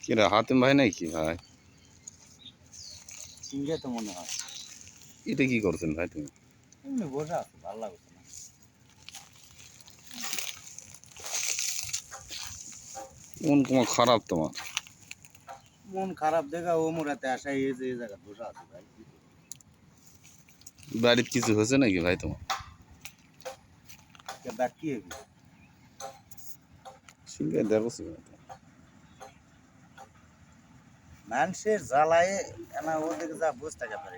কি রে হাতিম ভাই নাকি ভাই? সিঙ্গে তো মনে হয় এটা কি করছেন ভাই তুমি? এমনি বসে আছে, ভালো লাগছে না। মন তোমার খারাপ তোমার? মন খারাপ দেখা ও মোরাতে আসা এই যে এই জায়গা বসে আছে ভাই। বাড়িতে কিছু হয়েছে নাকি ভাই তোমার? বাকি হবে সিঙ্গে দেখো মানুষের জ্বালায় এনা ওদিকে যা বসে থাকে পারে।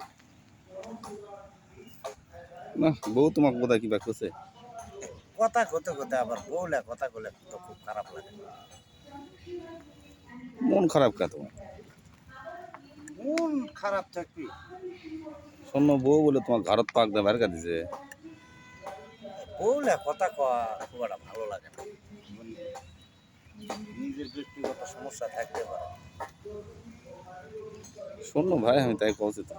না বউ তোমাকে বোধহয় কি করছে? কথা কতে কতে আবার বউলে কথা বলে তো খুব খারাপ লাগে। মন খারাপ কে তোমার? মন খারাপ থাকবি শোনো বউ বলে তোমার ঘরত পাক দে বাইরে দিছে। বউলে কথা কওয়া খুব একটা ভালো লাগে না। নিজের ব্যক্তিগত সমস্যা থাকতে পারে। শোনো ভাই আমি তাই কইছি তো।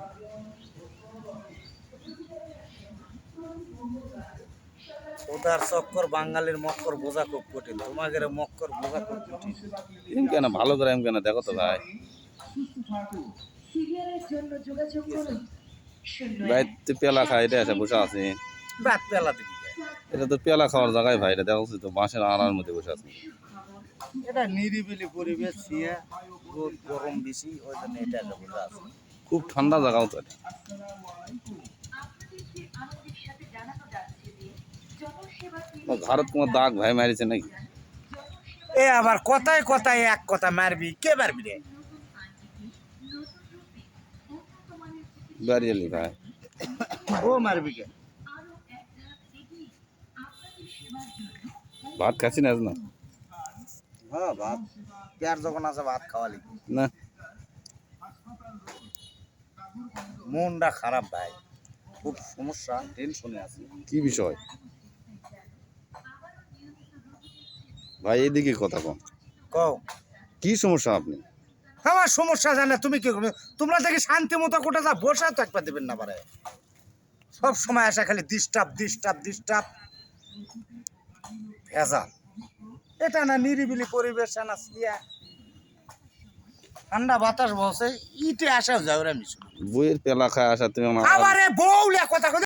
ওদার চক্কর বাঙালির মক্কর বোঝা খুব কঠিন, তোমাদের মক্কর বোঝা খুব কঠিন। এম কেন ভালো করে এম কেন দেখো তো ভাই। ভাই তো পেলা খাই এটা এসে বসে আছে। রাত পেলা দিবি কে? এটা তো পেলা খাওয়ার জায়গায় ভাই, এটা দেখো তো বাঁশের আড়ার মধ্যে বসে আছে। এটা নিরিবিলি পরিবেশ, ছিয়া রোদ গরম বেশি, ওই জন্য এটা একটা বোঝা আছে। খুব ঠান্ডা জায়গাও তো এটা। ঘরত তোমার দাগ ভাই মারিছে নাকি? এ আবার কথায় কথায় এক কথা মারবি, কে মারবি রে? বাড়ি এলি ভাই। ও মারবি কে? ভাত খাচ্ছি না আজ না? হ্যাঁ ভাত, পেয়ার যখন আছে ভাত খাওয়ালি। না মনটা খারাপ ভাই, খুব সমস্যা, টেনশনে আছি। কি বিষয় ভাই? এইদিকে কথা কম। কও কি সমস্যা আপনি? আমার সমস্যা জানে তুমি কি করবে? তোমরা দেখি শান্তি মতো কোটা যা বসা থাকতে দেবেন না পারে। সব সময় আসা খালি ডিস্টার্ব ডিস্টার্ব ডিস্টার্ব ভেজাল। এটা না নিরিবিলি পরিবেশ না সিয়া ঠান্ডা বাতাস বসে ইটে আসাও যাও রে মিশু। বইয়ের পেলা খায় আসা তুমি আমার আবার বউলে কথা কথা